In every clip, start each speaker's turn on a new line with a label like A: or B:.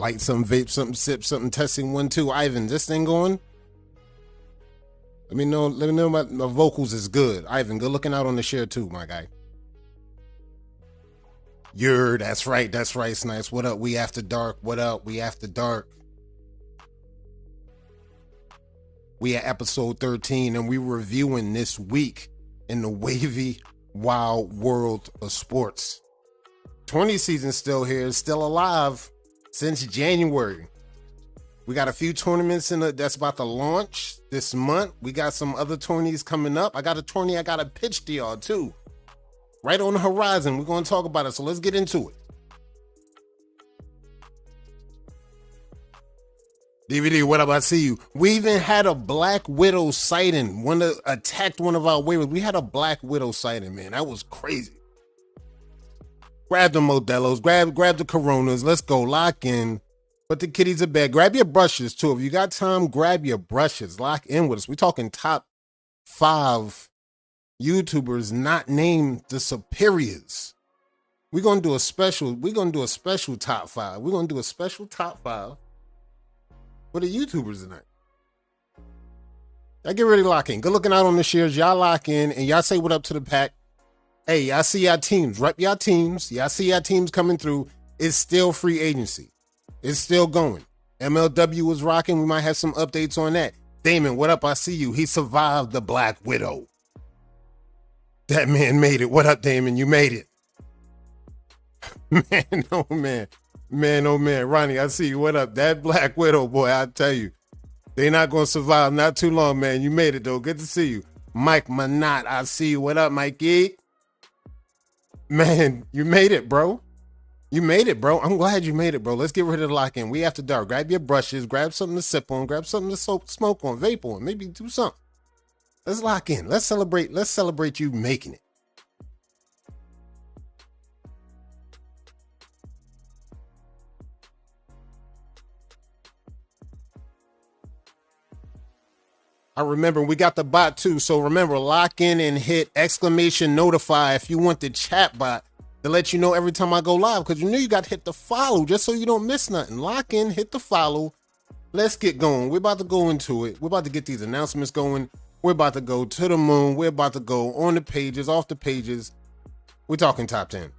A: Light something, vape something, sip something, testing 1, 2. Ivan, this thing going? Let me know my vocals is good. Ivan, good looking out on the share too, my guy. That's right, Snipes. What up? We After Dark. What up? We After Dark. We at episode 13, and we reviewing this week in the wavy, wild world of sports. 20 season still here, still alive since January. We got a few tournaments that's about to launch this month. We got some other tourneys coming up. I got a tourney I got to pitch to y'all too. Right on the horizon. We're going to talk about it, so let's get into it. DVD, what up? I see you. We even had a Black Widow sighting. One that attacked one of our waivers. We had a Black Widow sighting, man. That was crazy. Grab the Modelos. Grab the Coronas. Let's go. Lock in. Put the kitties to bed. Grab your brushes, too. If you got time, grab your brushes. Lock in with us. We're talking top 5 YouTubers not named the superiors. We're going to do a special top 5. We're going to do a special top 5 for the YouTubers tonight. Y'all get ready to lock in. Good looking out on the shares. Y'all lock in and y'all say what up to the pack. Hey, y'all see y'all teams. Rep y'all teams. Y'all see y'all teams coming through. It's still free agency. It's still going. MLW was rocking. We might have some updates on that. Damon, what up? I see you. He survived the Black Widow. That man made it. What up, Damon? You made it. Man, oh man. Man, oh man. Ronnie, I see you. What up? That Black Widow, boy, I tell you. They not going to survive not too long, man. You made it, though. Good to see you. Mike Manat, I see you. What up, Mikey? Man, you made it, bro. You made it, bro. I'm glad you made it, bro. Let's get rid of the lock in. We After Dark. Grab your brushes. Grab something to sip on. Grab something to smoke on. Vape on. Maybe do something. Let's lock in. Let's celebrate. Let's celebrate you making it. I remember we got the bot too. So remember, lock in and hit exclamation notify if you want the chat bot to let you know every time I go live. Because you got to hit the follow just so you don't miss nothing. Lock in, hit the follow. Let's get going. We're about to go into it. We're about to get these announcements going. We're about to go to the moon. We're about to go on the pages, off the pages. We're talking top 10.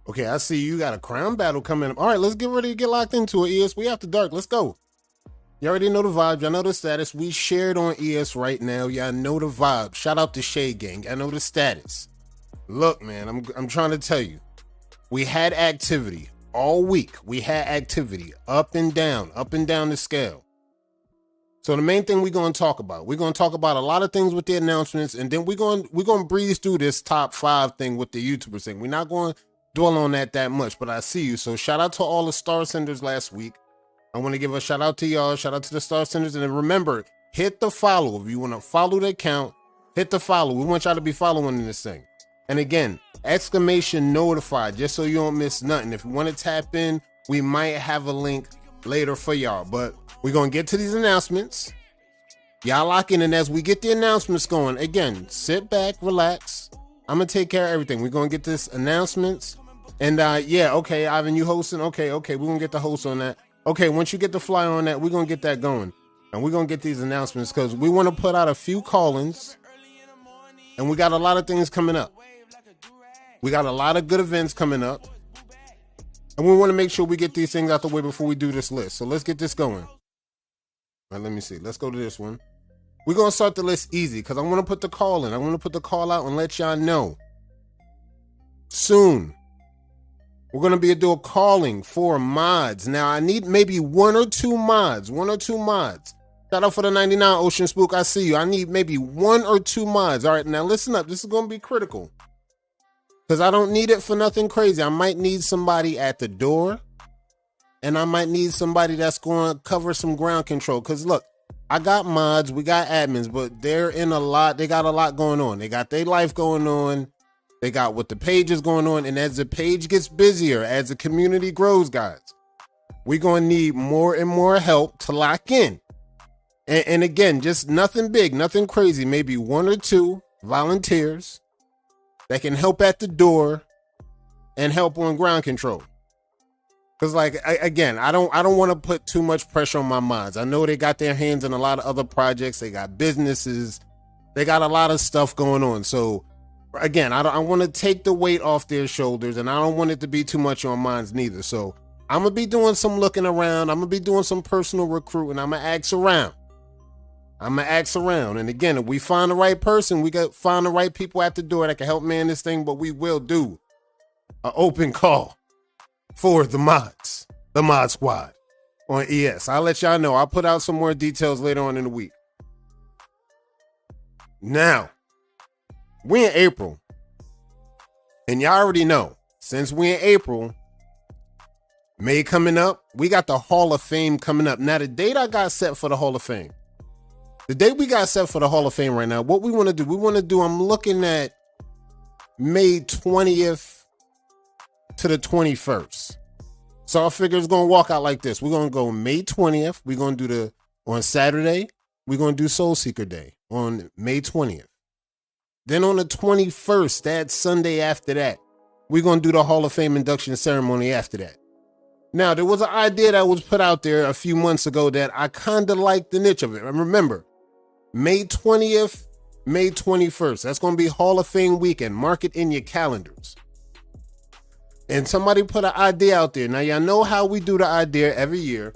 A: Okay, I see you got a crown battle coming up. All right, let's get ready to get locked into it, ES. We After Dark. Let's go. You already know the vibes. Y'all know the status. We shared on ES right now. Y'all know the vibe. Shout out to Shade Gang. I know the status. Look, man, I'm trying to tell you. We had activity all week. We had activity up and down the scale. So the main thing we're going to talk about a lot of things with the announcements, and then we're going to breeze through this top 5 thing with the YouTubers thing. We're not going to dwell on that much, but I see you. So shout out to all the star senders last week. I want to give a shout out to y'all. Shout out to the star senders. And then remember, hit the follow. If you want to follow the account, hit the follow. We want y'all to be following this thing. And again, exclamation notify, just so you don't miss nothing. If you want to tap in, we might have a link later for y'all. But we're going to get to these announcements. Y'all lock in. And as we get the announcements going, again, sit back, relax. I'm going to take care of everything. We're going to get this announcements. And yeah, okay, Ivan, you hosting? Okay, we're going to get the host on that. Okay, once you get the flyer on that, we're going to get that going. And we're going to get these announcements because we want to put out a few call-ins. And we got a lot of things coming up. We got a lot of good events coming up. And we want to make sure we get these things out the way before we do this list. So let's get this going. All right, let me see. Let's go to this one. We're going to start the list easy because I want to put the call in. I want to put the call out and let y'all know. Soon, we're going to be doing calling for mods. Now, I need maybe one or two mods. Shout out for the 99 Ocean Spook. I see you. I need maybe one or two mods. All right, now listen up. This is going to be critical because I don't need it for nothing crazy. I might need somebody at the door and I might need somebody that's going to cover some ground control because look, I got mods, we got admins, but they're in a lot. They got a lot going on. They got their life going on. They got what the page is going on. And as the page gets busier, as the community grows, guys, we're going to need more and more help to lock in. And again, just nothing big, nothing crazy. Maybe 1 or 2 volunteers that can help at the door and help on ground control. Because, like, again, I don't want to put too much pressure on my mods. I know they got their hands in a lot of other projects. They got businesses. They got a lot of stuff going on. So, again, I want to take the weight off their shoulders, and I don't want it to be too much on mine neither. So, I'm going to be doing some looking around. I'm going to be doing some personal recruiting. I'm going to ask around. And again, if we find the right person, we got find the right people at the door that can help man this thing, but we will do an open call for the mod squad on ES. I'll let y'all know. I'll put out some more details later on in the week. Now, we in April, and y'all already know, since we in April, May coming up, we got the Hall of Fame coming up. Now, the date I got set for the Hall of Fame, the date we got set for the Hall of Fame right now, what we want to do, I'm looking at May 20th to the 21st. So I figure it's going to walk out like this. We're going to go May 20th. We're going to do on Saturday, we're going to do Soul Seeker Day on May 20th. Then on the 21st, that Sunday after that, we're going to do the Hall of Fame induction ceremony after that. Now, there was an idea that was put out there a few months ago that I kind of like the niche of it. And remember, May 20th, May 21st. That's going to be Hall of Fame weekend. Mark it in your calendars. And somebody put an idea out there. Now, y'all know how we do the idea every year.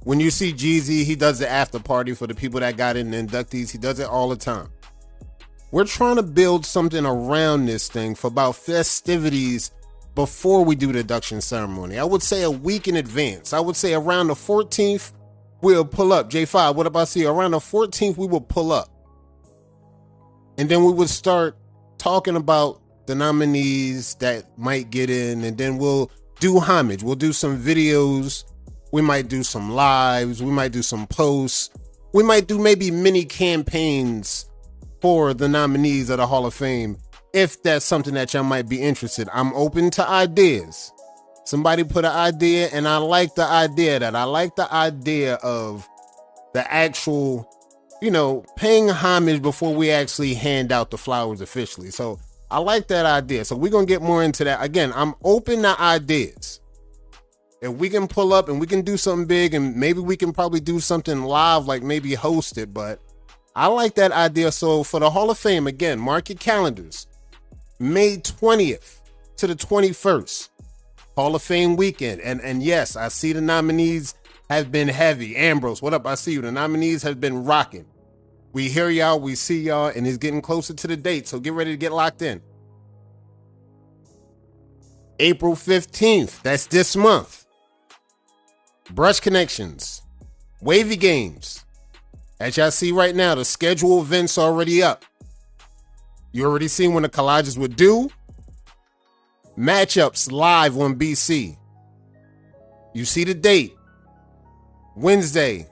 A: When you see Jeezy, he does the after party for the people that got in the inductees. He does it all the time. We're trying to build something around this thing for about festivities before we do the induction ceremony. I would say a week in advance. I would say around the 14th, we'll pull up. J5, what about you? Around the 14th, we will pull up. And then we would start talking about the nominees that might get in, and then we'll do homage. We'll do some videos. We might do some lives. We might do some posts. We might do maybe mini campaigns for the nominees of the Hall of Fame, if that's something that y'all might be interested. I'm open to ideas. Somebody put an idea, and I like the idea of the actual, paying homage before we actually hand out the flowers officially. So I like that idea. So we're going to get more into that. Again, I'm open to ideas. If we can pull up and we can do something big, and maybe we can probably do something live, like maybe host it, but I like that idea. So for the Hall of Fame, again, mark your calendars. May 20th to the 21st. Hall of Fame weekend. And yes, I see the nominees have been heavy. Ambrose, what up? I see you. The nominees have been rocking. We hear y'all, we see y'all, and it's getting closer to the date. So get ready to get locked in. April 15th, that's this month. Brush Connections. Wavy Games. As y'all see right now, the scheduled events already up. You already seen when the collages were due. Matchups live on BC. You see the date. Wednesday.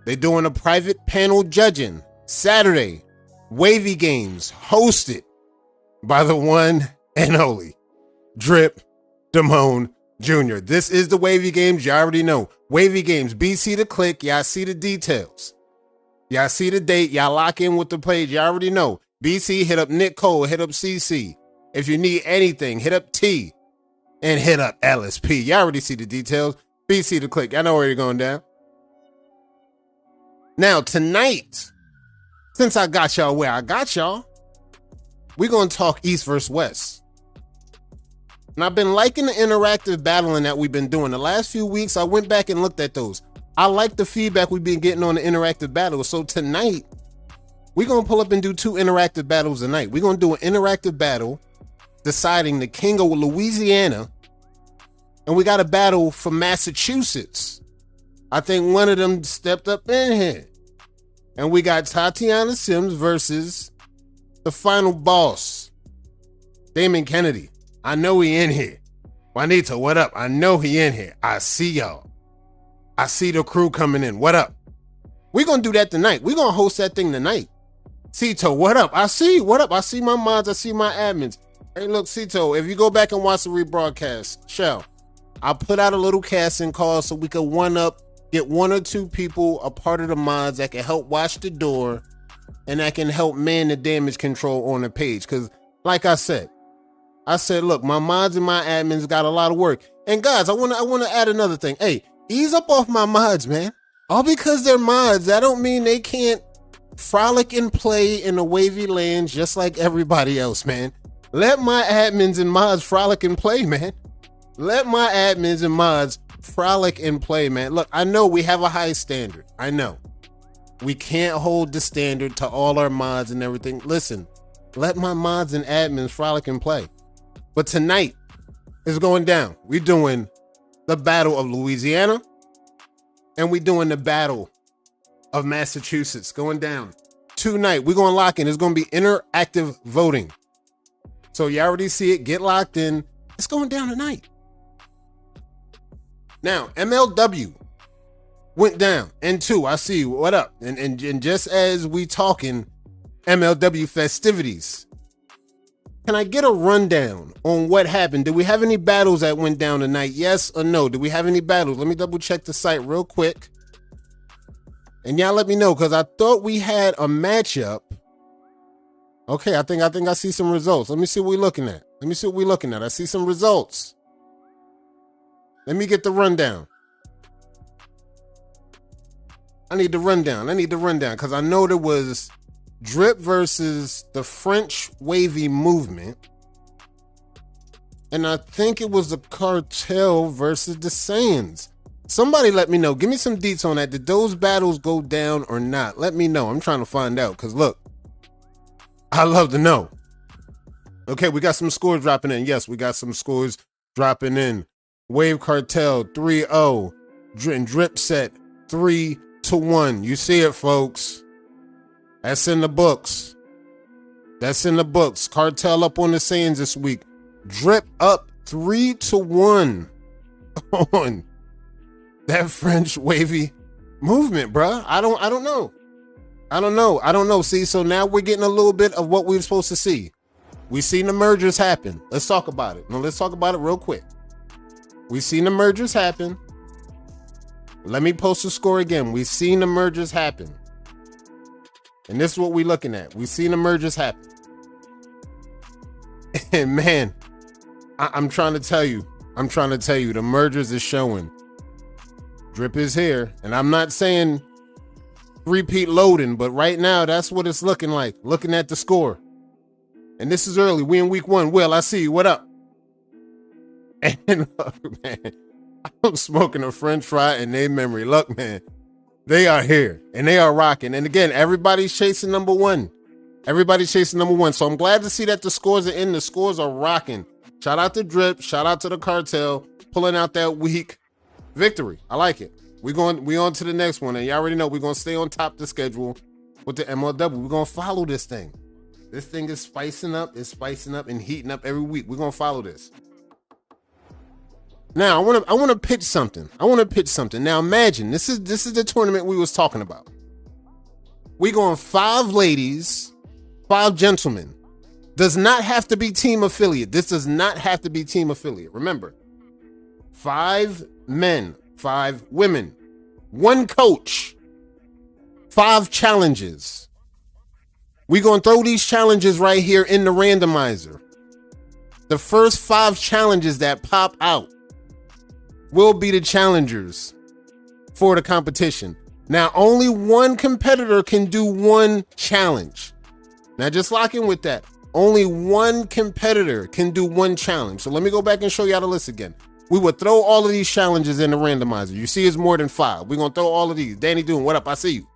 A: They're doing a private panel judging. Saturday. Wavy Games hosted by the one and only Drip Damone Jr. This is the Wavy Games. You already know. Wavy Games. BC to click. Y'all see the details. Y'all see the date. Y'all lock in with the page. Y'all already know. BC, hit up Nick Cole. Hit up CC. If you need anything, hit up T and hit up LSP. Y'all already see the details. BC to click. Y'all know where you're going down. Now, tonight, since I got y'all where I got y'all, we're going to talk East versus West. And I've been liking the interactive battling that we've been doing. The last few weeks, I went back and looked at those. I like the feedback we've been getting on the interactive battles. So tonight, we're going to pull up and do 2 interactive battles tonight. We're going to do an interactive battle deciding the king of Louisiana. And we got a battle for Massachusetts. I think one of them stepped up in here. And we got Tatiana Sims versus the final boss, Damon Kennedy. I know he in here. Juanito, what up? I know he in here. I see y'all. I see the crew coming in. What up? We're going to do that tonight. We're going to host that thing tonight. Cito, what up? I see. What up? I see my mods. I see my admins. Hey, look, Cito, if you go back and watch the rebroadcast, Shell, I'll put out a little casting call so we can get one or two people a part of the mods that can help watch the door and that can help man the damage control on the page. Because, like I said, look, my mods and my admins got a lot of work. And guys, I want to add another thing. Hey, ease up off my mods, man. All because they're mods, that don't mean they can't frolic and play in the wavy lands just like everybody else, man. Let my admins and mods frolic and play, man. Let my admins and mods frolic and play, man. Look, I know we have a high standard. I know. We can't hold the standard to all our mods and everything. Listen, let my mods and admins frolic and play. But tonight is going down. We're doing the Battle of Louisiana, and we're doing the Battle of Massachusetts going down tonight. We're going to lock in. It's going to be interactive voting. So you already see it. Get locked in. It's going down tonight. Now, MLW went down. N2, I see you. What up? And just as we talking MLW festivities, can I get a rundown on what happened? Did we have any battles that went down tonight? Yes or no? Did we have any battles? Let me double check the site real quick. And y'all let me know, because I thought we had a matchup. Okay, I think I see some results. Let me see what we're looking at. I see some results. Let me get the rundown. I need the rundown because I know there was Drip versus the French Wavy Movement. And I think it was the Cartel versus the Sands. Somebody let me know. Give me some deets on that. Did those battles go down or not? Let me know. I'm trying to find out because look, I love to know. Okay, we got some scores dropping in. Yes, we got some scores dropping in. Wave Cartel 3-0. Drip set 3-1. You see it, folks. That's in the books. Cartel up on the Sands this week. Drip up 3-1 on that French Wavy Movement, bruh. I don't know. See, so now we're getting a little bit of what we were supposed to see. We seen the mergers happen. Let's talk about it. Now, let's talk about it real quick. We seen the mergers happen. Let me post the score again. We seen the mergers happen. And this is what we're looking at. We seen the mergers happen. And man, I'm trying to tell you, the mergers is showing. Drip is here. And I'm not saying repeat loading, but right now, that's what it's looking like. Looking at the score. And this is early. We in week 1. Will, I see you. What up? And look, man, I'm smoking a French fry in their memory. Look, man, they are here and they are rocking. And again, everybody's chasing number one. So I'm glad to see that the scores are in. The scores are rocking. Shout out to Drip. Shout out to the Cartel pulling out that week victory. I like it. We on to the next one. And you already know we're going to stay on top of the schedule with the MLW. We're going to follow this thing. This thing is spicing up and heating up every week. We're going to follow this. Now, I want to pitch something. Now, imagine this is the tournament we was talking about. We going 5 ladies, 5 gentlemen. Does not have to be team affiliate. This does not have to be team affiliate. Remember, 5 men, 5 women, 1 coach, 5 challenges. We going to throw these challenges right here in the randomizer. The first 5 challenges that pop out will be the challengers for the competition. Now, only 1 competitor can do 1 challenge. Now, just lock in with that. Only 1 competitor can do 1 challenge. So let me go back and show y'all the list again. We would throw all of these challenges in the randomizer. You see it's more than 5. We're going to throw all of these. Danny Doon, what up? I see you.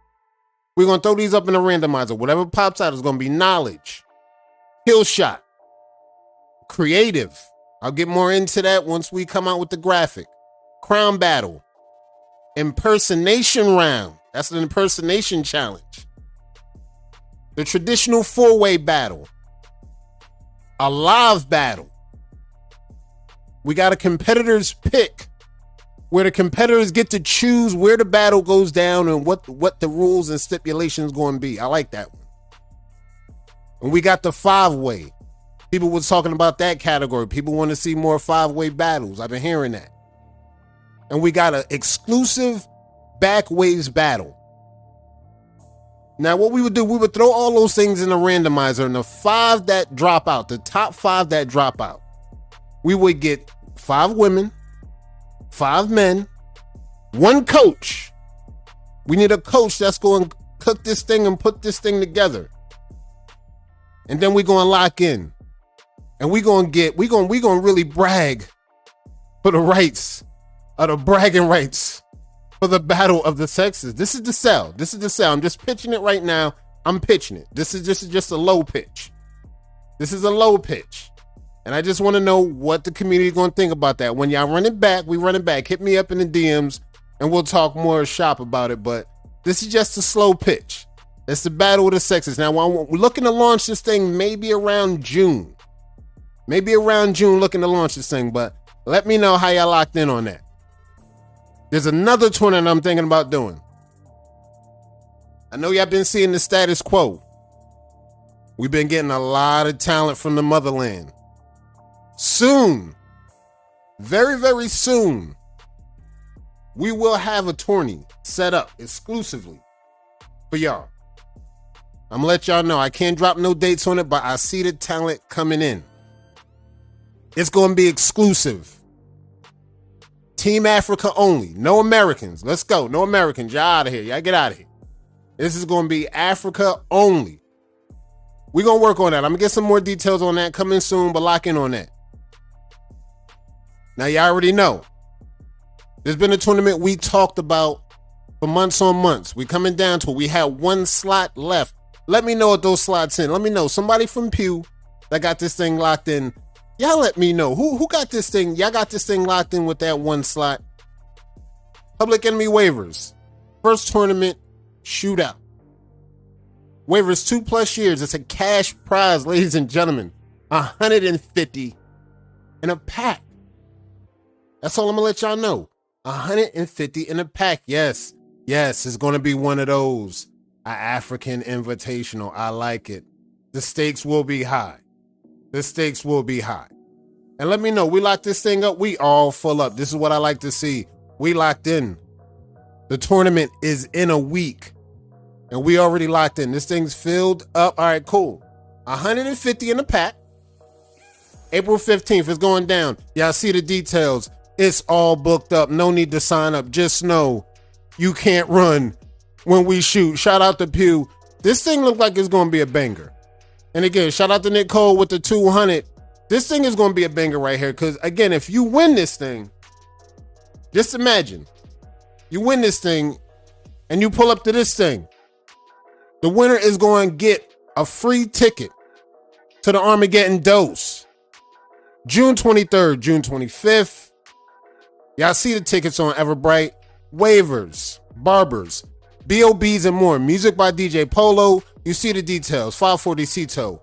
A: We're going to throw these up in the randomizer. Whatever pops out is going to be knowledge, kill shot, creative. I'll get more into that once we come out with the graphic. Crown battle, impersonation round. That's an impersonation challenge. The traditional 4-way battle, a live battle. We got a competitor's pick where the competitors get to choose where the battle goes down and what the rules and stipulations going to be. I like that one. And we got the 5-way. People was talking about that category. People want to see more 5-way battles. I've been hearing that. And we got an exclusive back waves battle. Now, what we would do, we would throw all those things in the randomizer, and the 5 that drop out, the top 5 that drop out, we would get 5 women, 5 men, 1 coach. We need a coach that's going to cook this thing and put this thing together. And then we're going to lock in. And we're going to really brag for the rights of the bragging rights for the battle of the sexes. This is the sell. This is the sell. I'm just pitching it right now. I'm pitching it. This is just a low pitch. This is a low pitch. And I just want to know what the community is going to think about that. When y'all run it back, we run it back. Hit me up in the DMs and we'll talk more shop about it. But this is just a slow pitch. It's the battle of the sexes. Now, we're looking to launch this thing maybe around June. Maybe around June, looking to launch this thing. But let me know how y'all locked in on that. There's another tournament I'm thinking about doing. I know y'all been seeing the status quo. We've been getting a lot of talent from the motherland. Soon, very, very soon, we will have a tourney set up exclusively for y'all. I'm gonna let y'all know. I can't drop no dates on it, but I see the talent coming in. It's gonna be exclusive. Team Africa only. No Americans. Let's go. No Americans. Y'all out of here. Y'all get out of here. This is going to be Africa only. We're going to work on that. I'm going to get some more details on that coming soon, but lock in on that. Now, y'all already know. There's been a tournament we talked about for months on months. We coming down to it. We had 1 slot left. Let me know what those slots in. Let me know. Somebody from Pew that got this thing locked in. Y'all let me know. Who got this thing? Y'all got this thing locked in with that 1 slot. Public Enemy waivers. First tournament shootout. Waivers 2+ years. It's a cash prize, ladies and gentlemen. 150 in a pack. That's all I'm going to let y'all know. 150 in a pack. Yes. Yes, it's going to be one of those. An African invitational. I like it. The stakes will be high. The stakes will be high. And let me know, we locked this thing up. We all full up. This is what I like to see. We locked in. The tournament is in a week. And we already locked in. This thing's filled up. All right, cool. 150 in the pack. April 15th is going down. Y'all see the details. It's all booked up. No need to sign up. Just know you can't run when we shoot. Shout out to Pew. This thing looks like it's going to be a banger. And again, shout out to Nicole with the 200. This thing is going to be a banger right here. Because again, if you win this thing, just imagine you win this thing and you pull up to this thing. The winner is going to get a free ticket to the Armageddon Dose. June 23rd, June 25th. Y'all see the tickets on Everbright. Waivers, barbers, BOBs, and more. Music by DJ Polo. You see the details. 540 Cito,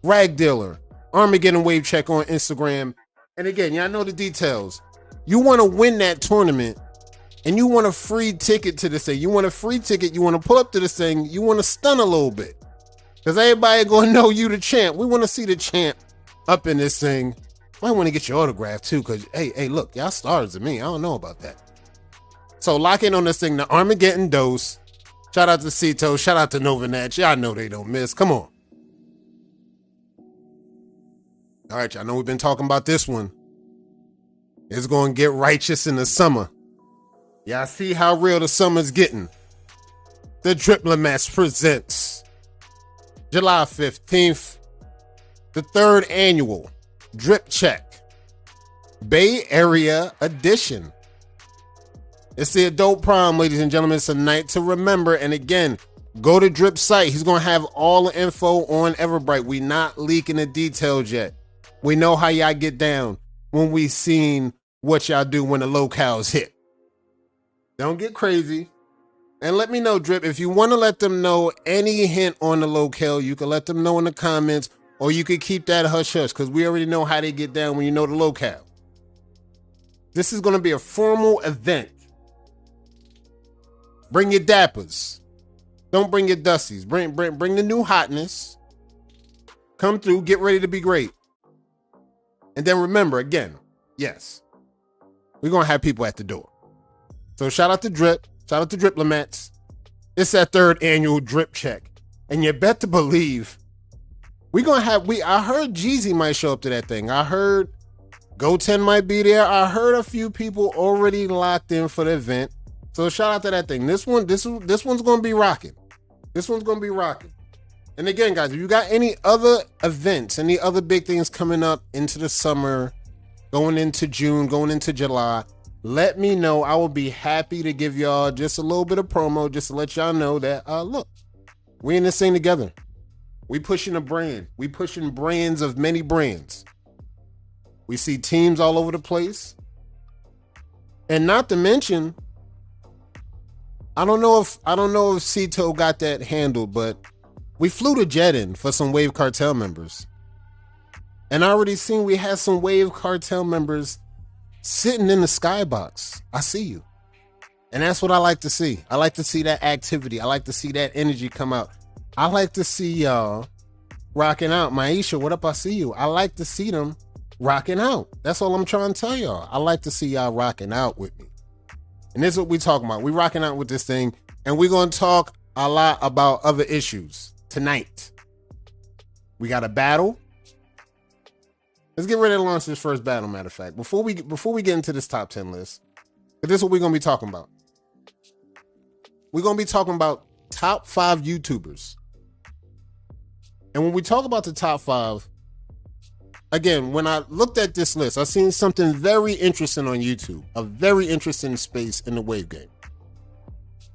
A: Rag Dealer, Armageddon Wave Check on Instagram. And again, y'all know the details. You want to win that tournament and you want a free ticket to this thing. You want a free ticket. You want to pull up to this thing. You want to stun a little bit. Because everybody going to know you the champ. We want to see the champ up in this thing. Might want to get your autograph too. Because, hey, look, y'all stars to me. I don't know about that. So lock in on this thing. The Armageddon Dose. Shout out to Cito. Shout out to Novanach. Y'all know they don't miss. Come on. All right, y'all know we've been talking about this one. It's going to get righteous in the summer. Y'all see how real the summer's getting. The Driplomass presents July 15th, the 3rd annual Drip Check Bay Area Edition. It's the adult prom, ladies and gentlemen. It's a night to remember. And again, go to Drip's site. He's going to have all the info on Everbright. We not leaking the details yet. We know how y'all get down when we seen what y'all do when the locales hit. Don't get crazy. And let me know, Drip, if you want to let them know any hint on the locale, you can let them know in the comments, or you could keep that hush-hush, because we already know how they get down when you know the locale. This is going to be a formal event. Bring your dappers. Don't bring your dusties. Bring the new hotness. Come through, get ready to be great. And then remember, again, yes, we're going to have people at the door. So shout out to Drip. Shout out to Driplemats. It's that 3rd annual Drip Check. And you bet to believe we're going to have, I heard Jeezy might show up to that thing. I heard GoTen might be there. I heard a few people already locked in for the event. So shout out to that thing. This one's going to be rocking. This one's going to be rocking. And again, guys, if you got any other events, any other big things coming up into the summer, going into June, going into July, let me know. I will be happy to give y'all just a little bit of promo just to let y'all know that, look, we in this thing together. We pushing a brand. We pushing brands of many brands. We see teams all over the place. And not to mention, I don't know if Cito got that handled, but we flew to Jet in for some Wave Cartel members. And I already seen we had some Wave Cartel members sitting in the skybox. I see you. And that's what I like to see. I like to see that activity. I like to see that energy come out. I like to see y'all rocking out. Maisha, what up? I see you. I like to see them rocking out. That's all I'm trying to tell y'all. I like to see y'all rocking out with me. And this is what we talking about. We rocking out with this thing. And we're going to talk a lot about other issues tonight. We got a battle. Let's get ready to launch this first battle, matter of fact. Before we get into this top 10 list, this is what we're going to be talking about. We're going to be talking about top 5 YouTubers. And when we talk about the top 5, again, when I looked at this list, I seen something very interesting on YouTube, a very interesting space in the Wave game.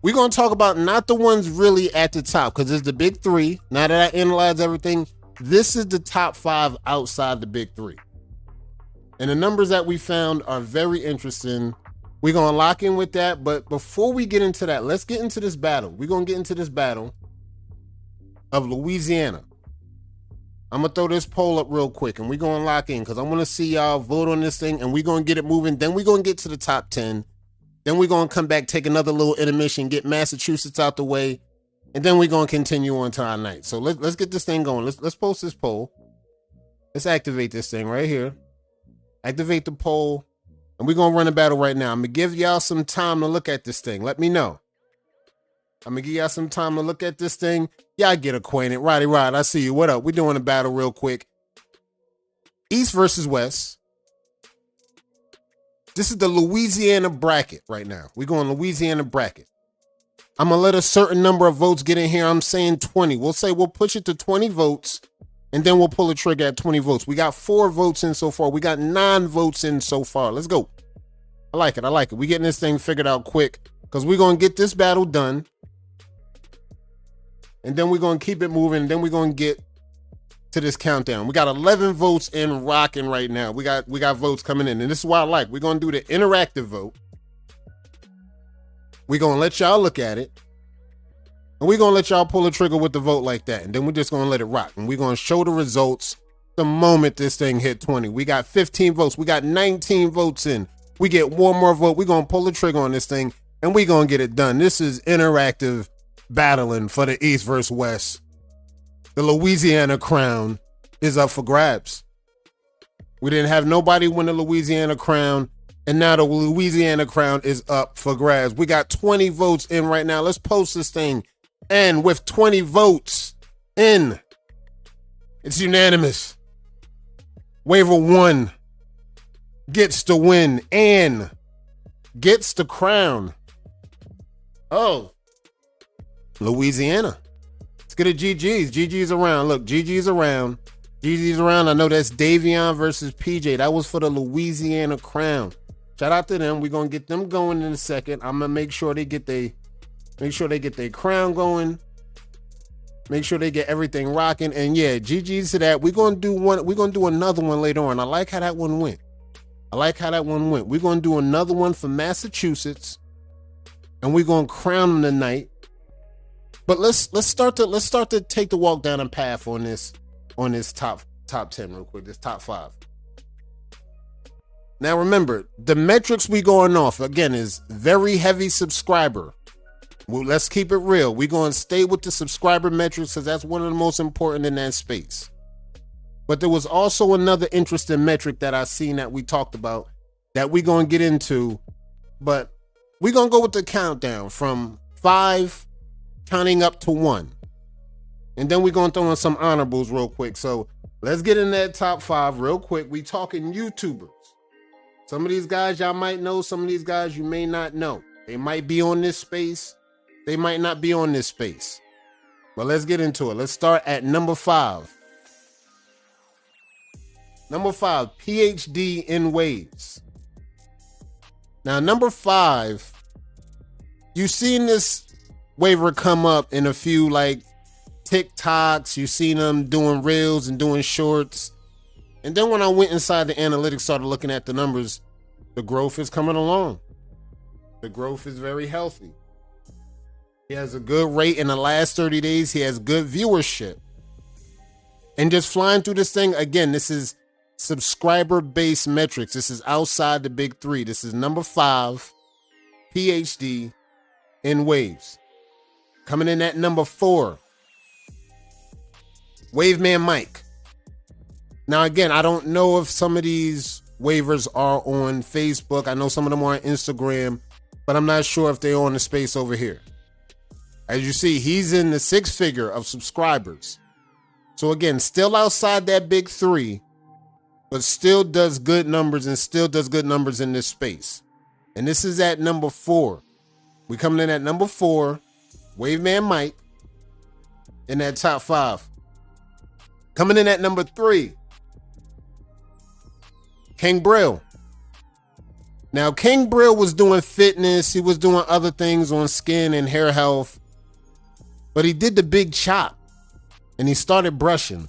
A: We're going to talk about not the ones really at the top, because it's the big 3. Now that I analyze everything, this is the top 5 outside the big 3. And the numbers that we found are very interesting. We're going to lock in with that. But before we get into that, let's get into this battle. We're going to get into this battle of Louisiana. I'm going to throw this poll up real quick, and we're going to lock in because I want to see y'all vote on this thing, and we're going to get it moving. Then we're going to get to the top 10. Then we're going to come back, take another little intermission, get Massachusetts out the way, and then we're going to continue on to our night. So let's get this thing going. Let's post this poll. Let's activate this thing right here. Activate the poll, and we're going to run a battle right now. I'm going to give y'all some time to look at this thing. Let me know. I'm going to give y'all some time to look at this thing. Y'all get acquainted. Roddy Rod, I see you. What up? We're doing a battle real quick. East versus West. This is the Louisiana bracket right now. We're going Louisiana bracket. I'm going to let a certain number of votes get in here. I'm saying 20. We'll push it to 20 votes, and then we'll pull the trigger at 20 votes. We got 4 votes in so far. We got 9 votes in so far. Let's go. I like it. We're getting this thing figured out quick because we're going to get this battle done. And then we're going to keep it moving. And then we're going to get to this countdown. We got 11 votes in rocking right now. We got votes coming in. And this is what I like. We're going to do the interactive vote. We're going to let y'all look at it. And we're going to let y'all pull the trigger with the vote like that. And then we're just going to let it rock. And we're going to show the results the moment this thing hit 20. We got 15 votes. We got 19 votes in. We get one more vote. We're going to pull the trigger on this thing. And we're going to get it done. This is interactive battling for the East versus West. The Louisiana crown is up for grabs. We didn't have nobody win the Louisiana crown, and now the Louisiana crown is up for grabs. We got 20 votes in right now. Let's post this thing. And with 20 votes in, it's unanimous. Waiver 1 gets the win and gets the crown. Oh, Louisiana. Let's get a GG's. GG's around. Look, GG's around. GG's around. I know that's Davion versus PJ. That was for the Louisiana crown. Shout out to them. We're gonna get them going in a second. I'm gonna make sure they get their crown going. Make sure they get everything rocking. And yeah, GG's to that. We're gonna do another one later on. I like how that one went. We're gonna do another one for Massachusetts, and we're gonna crown them tonight. But let's start to take the walk down a path on this top 10 real quick, this top 5. Now remember, the metrics we going off again is very heavy subscriber. Well, let's keep it real. We're going to stay with the subscriber metrics because that's one of the most important in that space. But there was also another interesting metric that I seen that we talked about that we're going to get into. But we're going to go with the countdown from 5 counting up to 1. And then we're going to throw in some honorables real quick. So let's get in that top 5 real quick. We talking YouTubers. Some of these guys y'all might know. Some of these guys you may not know. They might be on this space. They might not be on this space. But let's get into it. Let's start at number 5. Number 5, PhD in Waves. Now, number 5, you've seen this waiver come up in a few like TikToks. You've seen them doing reels and doing shorts. And then when I went inside the analytics, started looking at the numbers, the growth is coming along. The growth is very healthy. He has a good rate in the last 30 days. He has good viewership. And just flying through this thing, again, this is subscriber-based metrics. This is outside the big 3. This is number 5, PhD in Waves. Coming in at number 4, Waveman Mike. Now, again, I don't know if some of these waivers are on Facebook. I know some of them are on Instagram, but I'm not sure if they're on the space over here. As you see, he's in the 6-figure of subscribers. So again, still outside that big 3, but still does good numbers and still does good numbers in this space. And this is at number 4. We coming in at number 4, Waveman Mike, in that top 5. Coming in at number 3, King Brill. Now, King Brill was doing fitness. He was doing other things on skin and hair health. But he did the big chop. And he started brushing.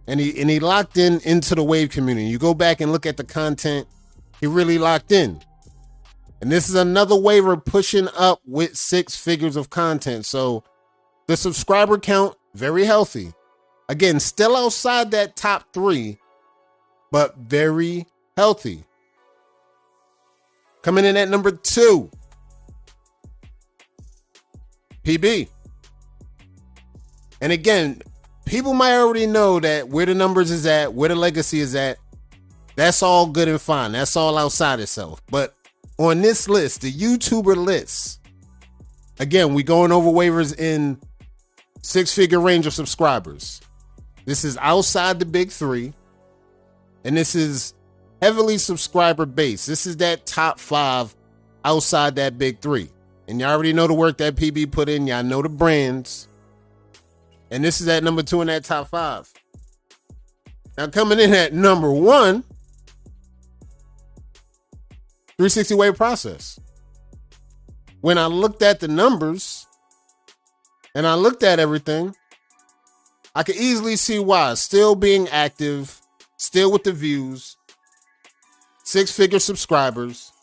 A: And he locked into the wave community. You go back and look at the content. He really locked in. And this is another waiver pushing up with 6 figures of content. So the subscriber count, very healthy. Again, still outside that top 3, but very healthy. Coming in at number 2, PB. And again, people might already know that where the numbers is at, where the legacy is at, that's all good and fine. That's all outside itself. But on this list, the YouTuber list, again, we going over waivers in 6-figure range of subscribers. This is outside the big 3. And this is heavily subscriber based. This is that top 5 outside that big 3. And you already know the work that PB put in. Y'all know the brands. And this is at number 2 in that top 5. Now coming in at number 1, 360 Wave Process. When I looked at the numbers and I looked at everything, I could easily see why. Still being active, still with the views, 6-figure subscribers,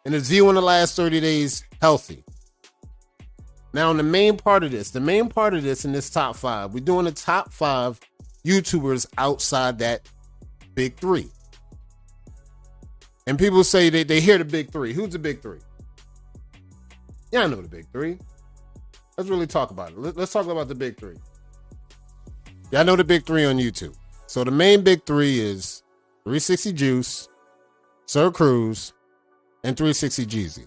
A: and his view in the last 30 days healthy. Now, the main part of this in this top 5, we're doing the top 5 YouTubers outside that big 3. And people say they hear the big 3. Who's the big 3? Yeah, I know the big 3. Let's really talk about it. Let's talk about the big 3. Y'all know the big 3 on YouTube. So the main big 3 is 360 Juice, Sir Cruz, and 360 Jeezy.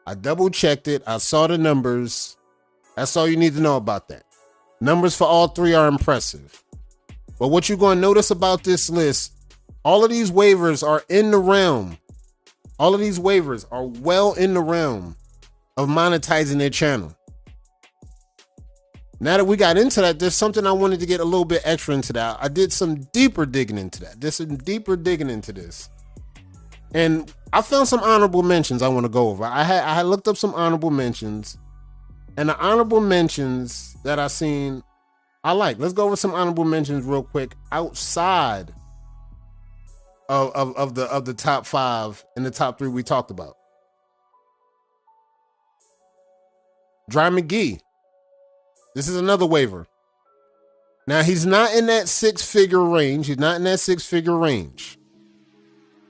A: I double checked it. I saw the numbers. That's all you need to know about that. Numbers for all 3 are impressive. But what you're going to notice about this list, all of these waivers are in the realm. All of these waivers are well in the realm of monetizing their channel. Now that we got into that, there's something I wanted to get a little bit extra into that. I did some deeper digging into that. There's some deeper digging into this. And I found some honorable mentions I want to go over. I had looked up some honorable mentions. And the honorable mentions that I seen, I like. Let's go over some honorable mentions real quick outside of the top 5 and the top 3 we talked about. Dry McGee. This is another waiver. Now, he's not in that 6-figure range. He's not in that 6-figure range.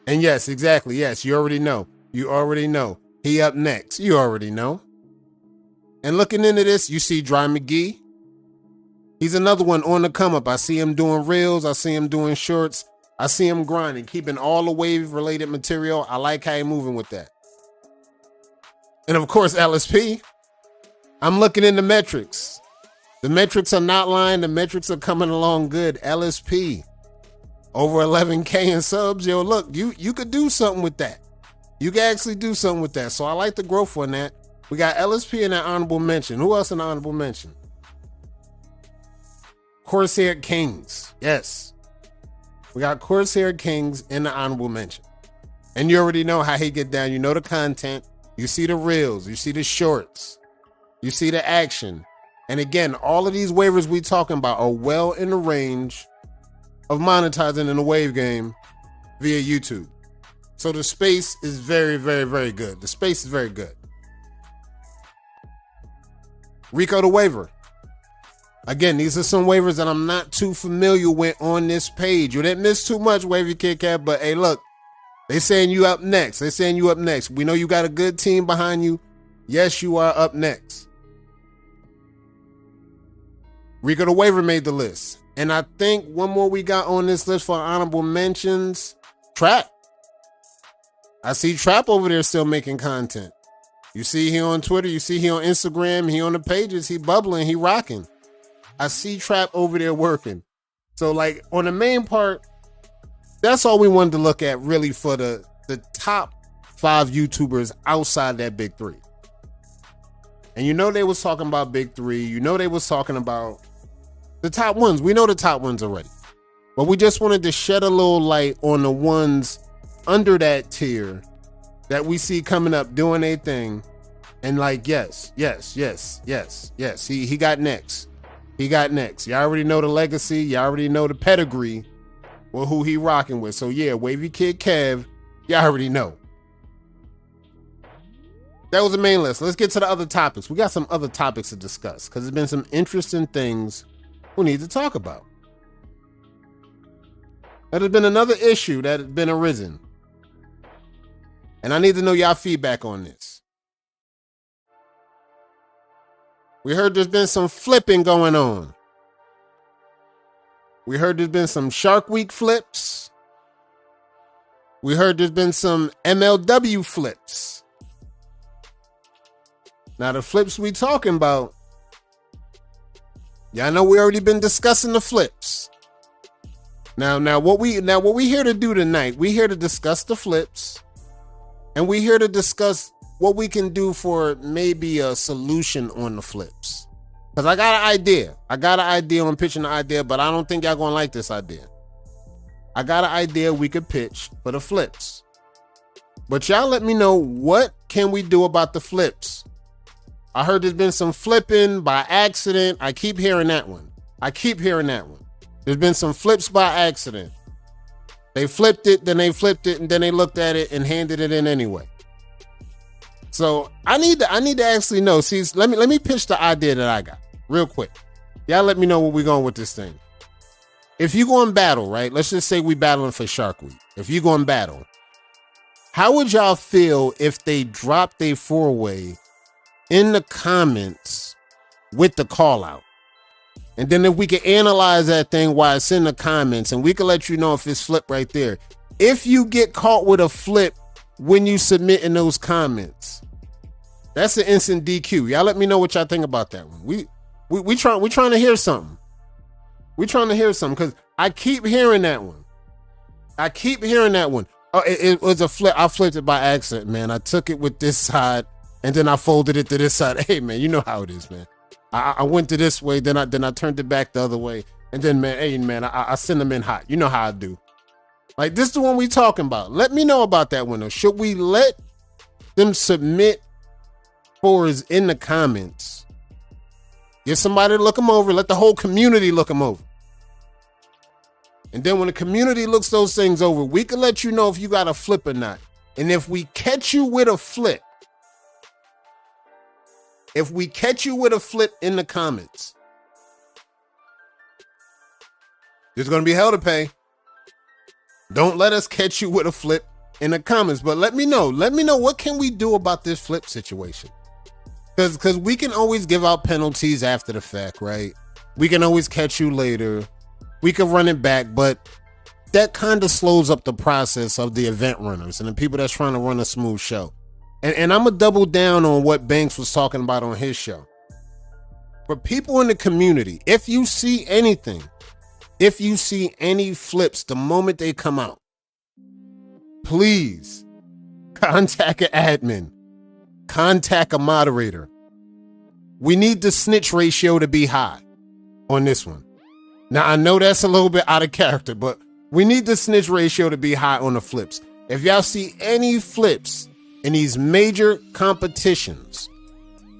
A: And yes, exactly. Yes, you already know. You already know. He up next. You already know. And looking into this, you see Dry McGee. He's another one on the come up. I see him doing reels. I see him doing shorts. I see him grinding, keeping all the wave-related material. I like how he's moving with that. And, of course, LSP. I'm looking in the metrics. The metrics are not lying. The metrics are coming along good. LSP. Over 11K in subs. Yo, look, you could do something with that. You can actually do something with that. So I like the growth on that. We got LSP in that honorable mention. Who else in the honorable mention? Corsair Kings. Yes. We got Corsair Kings in the honorable mention. And you already know how he get down. You know the content. You see the reels. You see the shorts. You see the action. And again, all of these waivers we talking about are well in the range of monetizing in the wave game via YouTube. So the space is very, very, very good. The space is very good. Rico the waiver. Again, these are some waivers that I'm not too familiar with on this page. You didn't miss too much, Wavy Kit Kat, but hey, look, they saying you up next. They saying you up next. We know you got a good team behind you. Yes, you are up next. Rico the waiver made the list. And I think one more we got on this list for honorable mentions, Trap. I see Trap over there still making content. You see he on Twitter, you see he on Instagram, he on the pages, he bubbling, he rocking. I see Trap over there working. So like on the main part, that's all we wanted to look at really for the top 5 YouTubers outside that big 3. And you know they was talking about big 3. You know they was talking about the top ones. We know the top ones already. But we just wanted to shed a little light on the ones under that tier that we see coming up doing their thing. And like, yes. He got next. He got next. You already know the legacy. You already know the pedigree or who he rocking with. So yeah, Wavy Kid Kev, you already know. That was the main list. Let's get to the other topics. We got some other topics to discuss because there's been some interesting things we need to talk about. There's been another issue that has been arisen. And I need to know y'all feedback on this. We heard there's been some flipping going on. We heard there's been some Shark Week flips. We heard there's been some MLW flips. Now the flips we talking about, y'all know we already been discussing the flips. Now what we here to do tonight, we here to discuss the flips, and we here to discuss what we can do for maybe a solution on the flips. Because I got an idea. I'm pitching the idea, but I don't think y'all gonna like this idea. I got an idea we could pitch for the flips. But y'all let me know, what can we do about the flips? I heard there's been some flipping by accident. I keep hearing that one. There's been some flips by accident. They flipped it, then they flipped it, and then they looked at it and handed it in anyway. So I need to actually know. See, let me pitch the idea that I got real quick. Y'all let me know where we're going with this thing. If you go in battle, right? Let's just say we battling for Shark Week. If you go in battle, how would y'all feel if they dropped a 4-way in the comments with the call out? And then if we could analyze that thing while it's in the comments, and we can let you know if it's flipped right there. If you get caught with a flip when you submit in those comments, that's an instant DQ. Y'all let me know what y'all think about that one. We trying to hear something. We trying to hear something because I keep hearing that one. Oh, it was a flip. I flipped it by accident, man. I took it with this side and then I folded it to this side. Hey, man, you know how it is, man. I went to this way, then I turned it back the other way, and then I send them in hot. You know how I do. Like, this is the one we talking about. Let me know about that one though. Should we let them submit fours in the comments? Get somebody to look them over. Let the whole community look them over. And then when the community looks those things over, we can let you know if you got a flip or not. And if we catch you with a flip, in the comments, there's going to be hell to pay. Don't let us catch you with a flip in the comments. But let me know what can we do about this flip situation? Because we can always give out penalties after the fact, right? We can always catch you later. We can run it back, but that kind of slows up the process of the event runners and the people that's trying to run a smooth show. And I'm going to double down on what Banks was talking about on his show. For people in the community, if you see anything, if you see any flips the moment they come out, please contact an admin, contact a moderator. We need the snitch ratio to be high on this one. Now, I know that's a little bit out of character, but we need the snitch ratio to be high on the flips. If y'all see any flips in these major competitions,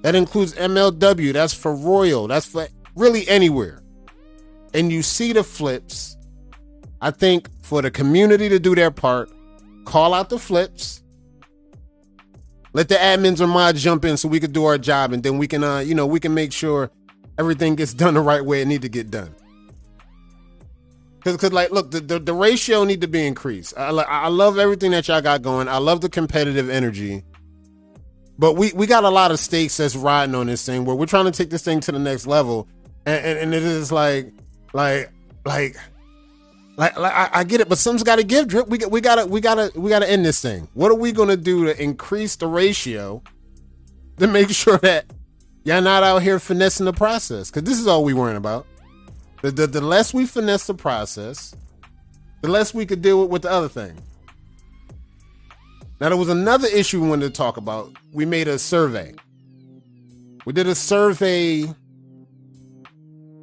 A: that includes MLW, that's for Royal, that's for really anywhere, and you see the flips, I think for the community to do their part, call out the flips, let the admins or mods jump in so we can do our job, and then we can, we can make sure everything gets done the right way it need to get done. Because like, look, the ratio need to be increased. I love everything that y'all got going. I love the competitive energy. But we got a lot of stakes that's riding on this thing where we're trying to take this thing to the next level. And it is like I get it, but something's got to give, Drip. We gotta end this thing. What are we gonna do to increase the ratio to make sure that y'all not out here finessing the process? Because this is all we worrying about. The less we finesse the process, the less we could deal with the other thing. Now, there was another issue we wanted to talk about. We made a survey. We did a survey,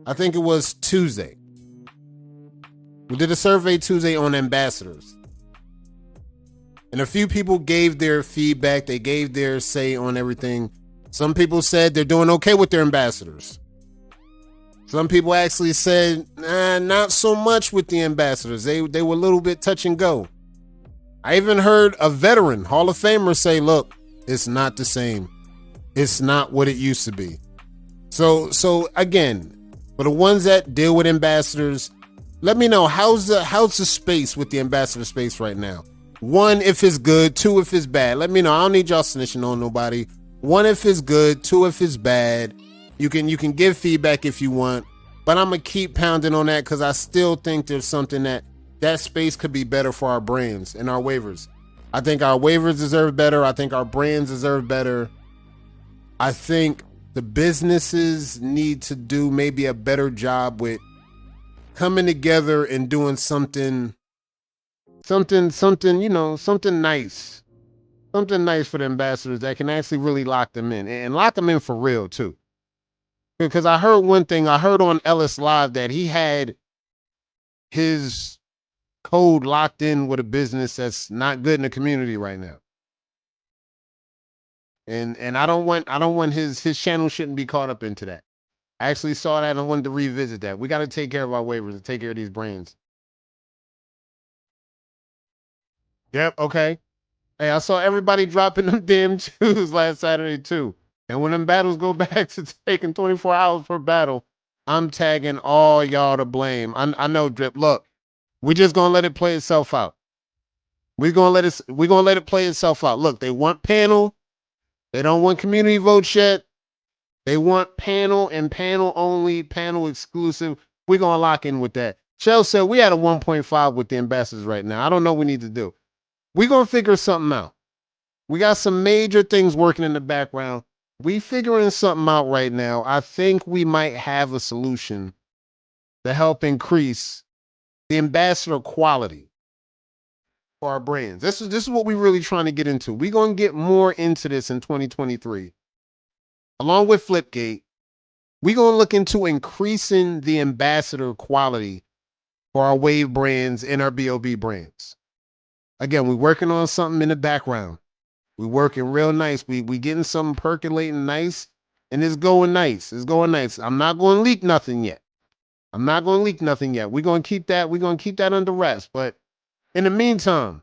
A: I think it was Tuesday. We did a survey Tuesday on ambassadors. And a few people gave their feedback. They gave their say on everything. Some people said they're doing okay with their ambassadors. Some people actually said, not so much with the ambassadors. They were a little bit touch and go. I even heard a veteran Hall of Famer say, look, it's not the same. It's not what it used to be. So again, for the ones that deal with ambassadors, let me know how's the space with the ambassador space right now. 1, if it's good. 2, if it's bad. Let me know. I don't need y'all snitching on nobody. 1, if it's good. 2, if it's bad. You can give feedback if you want, but I'm gonna keep pounding on that because I still think there's something that space could be better for our brands and our waivers. I think our waivers deserve better. I think our brands deserve better. I think the businesses need to do maybe a better job with coming together and doing something nice. Something nice for the ambassadors that can actually really lock them in and lock them in for real too. Because I heard one thing, I heard on Ellis Live that he had his code locked in with a business that's not good in the community right now. And I don't want his channel shouldn't be caught up into that. I actually saw that and I wanted to revisit that. We got to take care of our waivers and take care of these brands. Yep, okay. Hey, I saw everybody dropping them damn shoes last Saturday too. And when them battles go back to taking 24 hours per battle, I'm tagging all y'all to blame. I know, Drip. Look, we just gonna let it play itself out. We're gonna let it play itself out. Look, they want panel. They don't want community votes yet. They want panel and panel only, panel exclusive. We're gonna lock in with that. Shell said we had a 1.5 with the ambassadors right now. I don't know what we need to do. We're gonna figure something out. We got some major things working in the background. We figuring something out right now. I think we might have a solution to help increase the ambassador quality for our brands. This is what we're really trying to get into. We're going to get more into this in 2023. Along with Flipgate, we're going to look into increasing the ambassador quality for our Wave brands and our BOB brands. Again, we're working on something in the background. We're working real nice. We getting something percolating nice, and it's going nice. It's going nice. I'm not going to leak nothing yet. We're going to keep that under wraps. But in the meantime,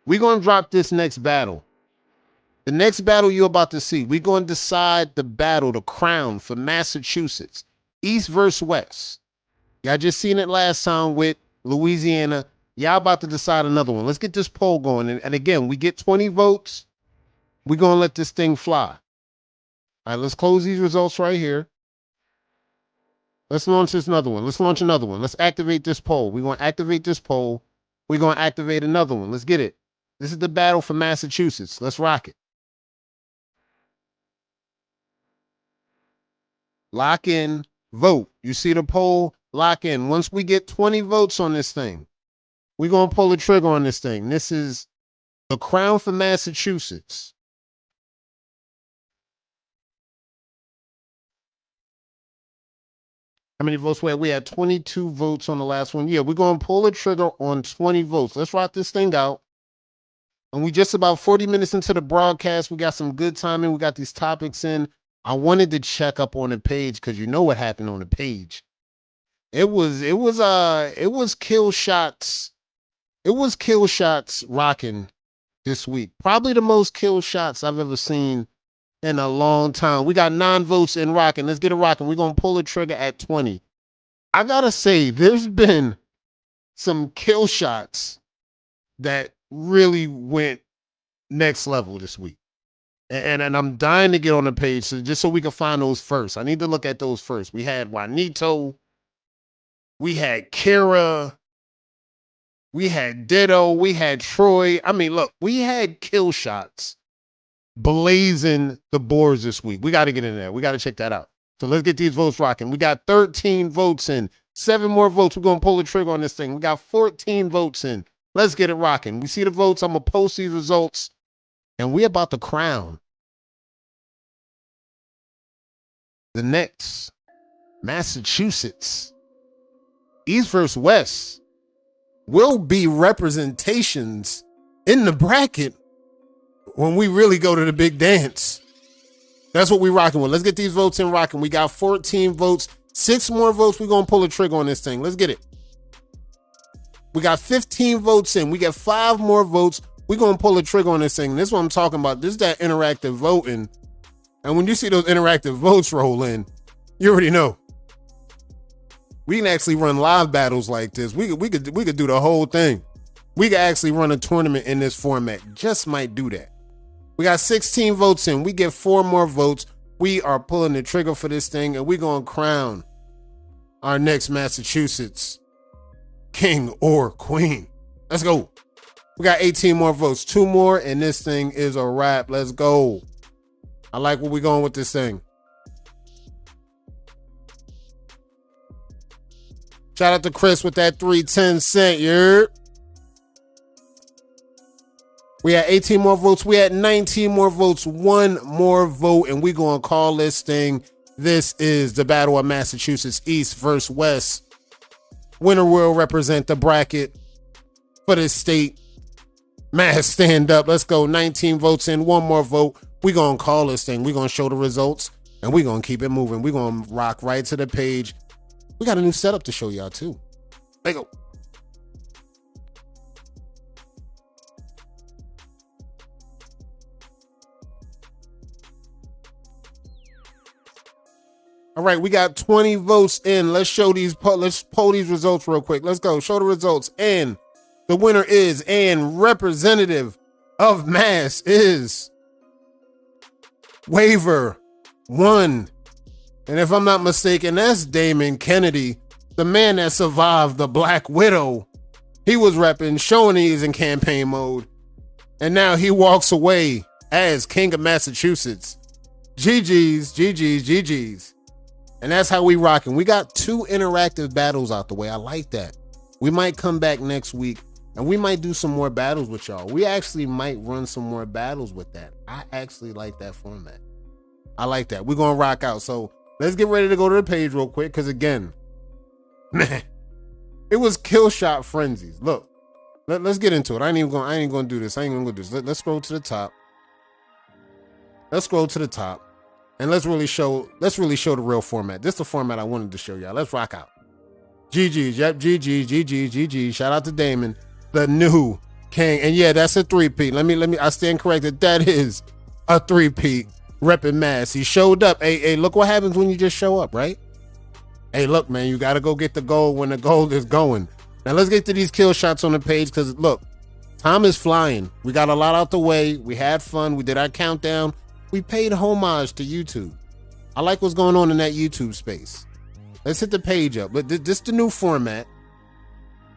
A: we're going to drop this next battle. The next battle you're about to see, we're going to decide the battle, the crown for Massachusetts, East versus West. Y'all just seen it last time with Louisiana. Y'all about to decide another one. Let's get this poll going. And again, we get 20 votes. We're going to let this thing fly. All right, let's close these results right here. Let's launch this another one. Let's launch another one. Let's activate this poll. We're going to activate this poll. We're going to activate another one. Let's get it. This is the battle for Massachusetts. Let's rock it. Lock in, vote. You see the poll? Lock in. Once we get 20 votes on this thing, we're going to pull the trigger on this thing. This is the crown for Massachusetts. How many votes we had? We had 22 votes on the last one. Yeah, we're going to pull the trigger on 20 votes. Let's rock this thing out. And we just about 40 minutes into the broadcast. We got some good timing. We got these topics in. I wanted to check up on the page because you know what happened on the page. It was kill shots. It was kill shots rocking this week. Probably the most kill shots I've ever seen in a long time. We got 9 votes in rocking. Let's get it rocking. We're going to pull the trigger at 20. I got to say, there's been some kill shots that really went next level this week. And I'm dying to get on the page just so we can find those first. I need to look at those first. We had Juanito. We had Kara. We had Ditto. We had Troy. I mean, look, we had kill shots blazing the boards this week. We got to get in there. We got to check that out. So let's get these votes rocking. We got 13 votes in. 7 more votes. We're going to pull the trigger on this thing. We got 14 votes in. Let's get it rocking. We see the votes. I'm going to post these results. And we're about to crown the next Massachusetts. East versus West will be representations in the bracket when we really go to the big dance. That's what we rocking with. Let's get these votes in rocking. We got 14 votes. 6 more votes. We're going to pull a trigger on this thing. Let's get it. We got 15 votes in. We get 5 more votes. We're going to pull a trigger on this thing. This is what I'm talking about. This is that interactive voting. And when you see those interactive votes roll in, you already know. We can actually run live battles like this. We could do the whole thing. We could actually run a tournament in this format. Just might do that. We got 16 votes in. We get 4 more votes. We are pulling the trigger for this thing, and we're going to crown our next Massachusetts king or queen. Let's go. We got 18 more votes. 2 more, and this thing is a wrap. Let's go. I like where we're going with this thing. Shout out to Chris with that 310 cent. Yeah. We had 18 more votes. We had 19 more votes. 1 more vote, and we're going to call this thing. This is the Battle of Massachusetts, East versus West. Winner will represent the bracket for this state. Mass, stand up. Let's go. 19 votes in. 1 more vote. We're going to call this thing. We're going to show the results, and we're going to keep it moving. We're going to rock right to the page. We got a new setup to show y'all, too. There you go. All right, we got 20 votes in. Let's show these. Let's poll these results real quick. Let's go. Show the results. And the winner is, and representative of Mass is Waiver 1. And if I'm not mistaken, that's Damon Kennedy, the man that survived the Black Widow. He was repping, showing he's in campaign mode. And now he walks away as King of Massachusetts. GG's, GG's, GG's. And that's how we rocking. We got 2 interactive battles out the way. I like that. We might come back next week and we might do some more battles with y'all. We actually might run some more battles with that. I actually like that format. I like that. We're going to rock out. So let's get ready to go to the page real quick. Because again, man, it was kill shot frenzies. Look, let's get into it. I ain't going to do this. I ain't going to do this. Let's scroll to the top. Let's scroll to the top. And let's really show the real format. This is the format I wanted to show y'all. Let's rock out. GG's, yep, GG's, GG's, GG's. Shout out to Damon, the new king. And yeah, that's a 3-peat. Let me, I stand corrected. That is a 3-peat. Repping Mass. He showed up. Hey, look what happens when you just show up, right? Hey, look, man, you got to go get the gold when the gold is going. Now let's get to these kill shots on the page because look, time is flying. We got a lot out the way. We had fun. We did our countdown. We paid homage to YouTube. I like what's going on in that YouTube space. Let's hit the page up. But this is the new format.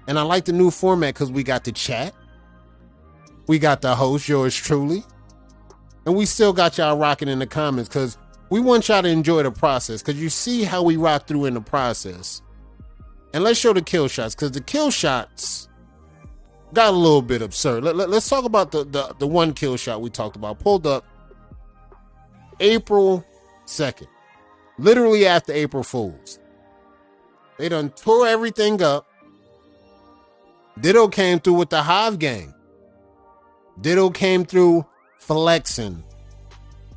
A: And I like the new format because we got the chat. We got the host, yours truly. And we still got y'all rocking in the comments because we want y'all to enjoy the process because you see how we rock through in the process. And let's show the kill shots because the kill shots got a little bit absurd. Let's talk about the one kill shot we talked about. Pulled up April 2nd. Literally after April Fools. They done tore everything up. Ditto came through with the Hive gang. Ditto came through flexing.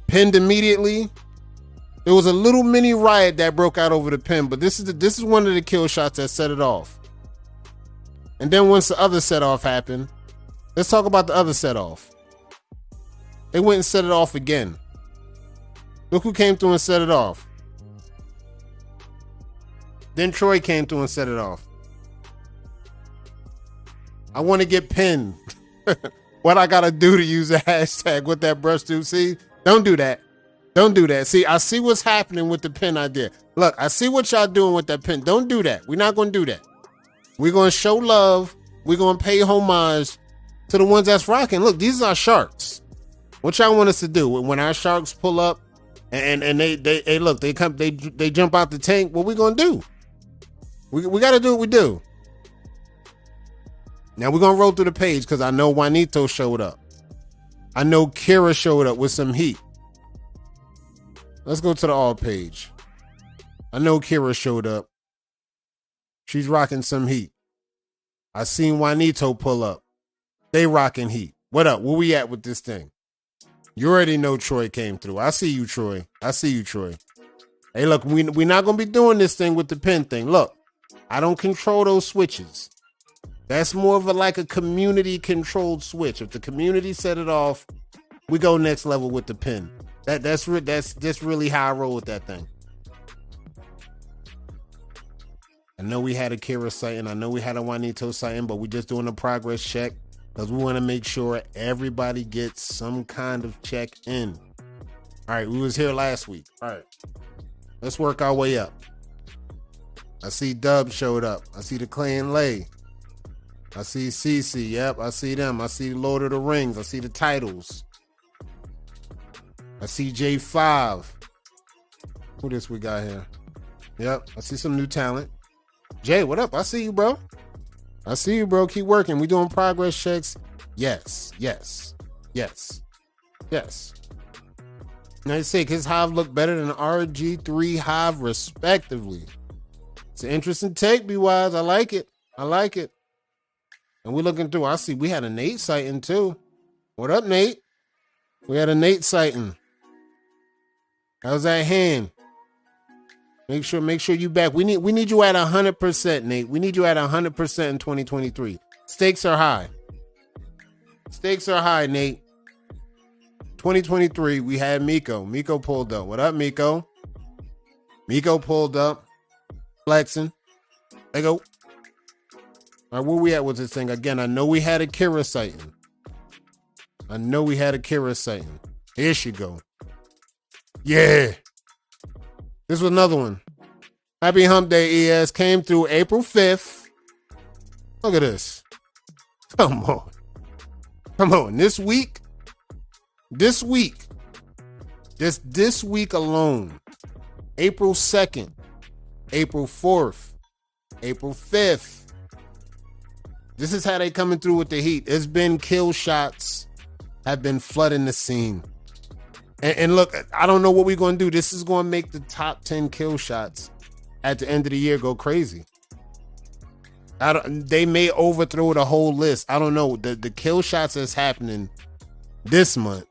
A: Pinned immediately. There was a little mini riot that broke out over the pin, but this is one of the kill shots that set it off. And then once the other set off happened, let's talk about the other set off. They went and set it off again. Look who came through and set it off. Then Troy came through and set it off. I want to get pinned. What I got to do to use a hashtag with that brush too. See, don't do that. Don't do that. See, I see what's happening with the pin idea. Look, I see what y'all doing with that pin. Don't do that. We're not going to do that. We're going to show love. We're going to pay homage to the ones that's rocking. Look, these are our sharks. What y'all want us to do? When our sharks pull up and they look, they jump out the tank, what we going to do? We got to do what we do. Now we're going to roll through the page because I know Juanito showed up. I know Kira showed up with some heat. Let's go to the all page. I know Kira showed up. She's rocking some heat. I seen Juanito pull up. They rocking heat. What up? Where we at with this thing? You already know Troy came through. I see you, Troy. I see you, Troy. Hey, look, we're not going to be doing this thing with the pin thing. Look, I don't control those switches. That's more of like a community controlled switch. If the community set it off, we go next level with the pin. That's really how I roll with that thing. I know we had a Kira sighting. I know we had a Juanito sighting, but we're just doing a progress check because we want to make sure everybody gets some kind of check in. All right, we was here last week. All right, let's work our way up. I see Dub showed up. I see the Clay and Lay. I see CC. Yep, I see them. I see Lord of the Rings. I see the titles. I see J5. Who this we got here? Yep, I see some new talent. Jay, what up? I see you, bro. I see you, bro. Keep working. We doing progress checks. Yes. Now you say his Hive look better than RG3 Hive respectively. It's an interesting take, be wise. I like it. And we're looking through. I see we had a Nate sighting too. What up, Nate? We had a Nate sighting. How's that hand? Make sure you back. We need you at 100%, Nate. We need you at 100% in 2023. Stakes are high. Nate. 2023, we had Miko. Miko pulled up. What up, Miko? Miko pulled up. Flexing. There you go. All right, where we at with this thing? Again, I know we had a Kira sighting. Here she go. Yeah. This was another one. Happy Hump Day, ES. Came through April 5th. Look at this. Come on. This week, just this week alone, April 2nd, April 4th, April 5th. This is how they coming through with the heat. It's been kill shots have been flooding the scene. And look, I don't know what we're going to do. This is going to make the top 10 kill shots at the end of the year go crazy. They may overthrow the whole list. I don't know. The kill shots that's happening this month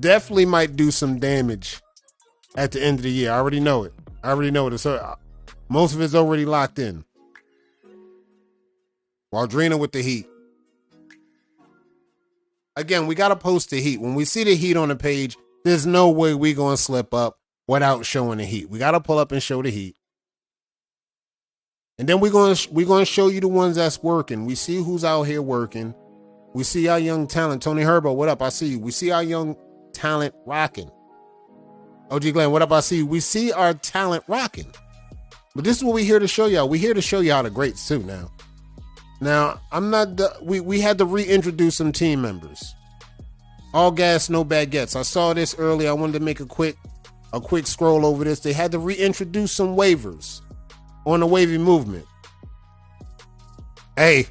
A: definitely might do some damage at the end of the year. I already know it. So most of it's already locked in. Waldrina with the heat. Again, we got to post the heat. When we see the heat on the page, there's no way we're going to slip up without showing the heat. We got to pull up and show the heat. And then we're going to show you the ones that's working. We see who's out here working. We see our young talent. Tony Herbo, what up? I see you. We see our young talent rocking. OG Glenn, what up? I see you. We see our talent rocking. But this is what we're here to show y'all. We're here to show y'all the greats too now. Now, we had to reintroduce some team members. All gas, no baguettes. I saw this earlier. I wanted to make a quick scroll over this. They had to reintroduce some waivers on the wavy movement. Hey,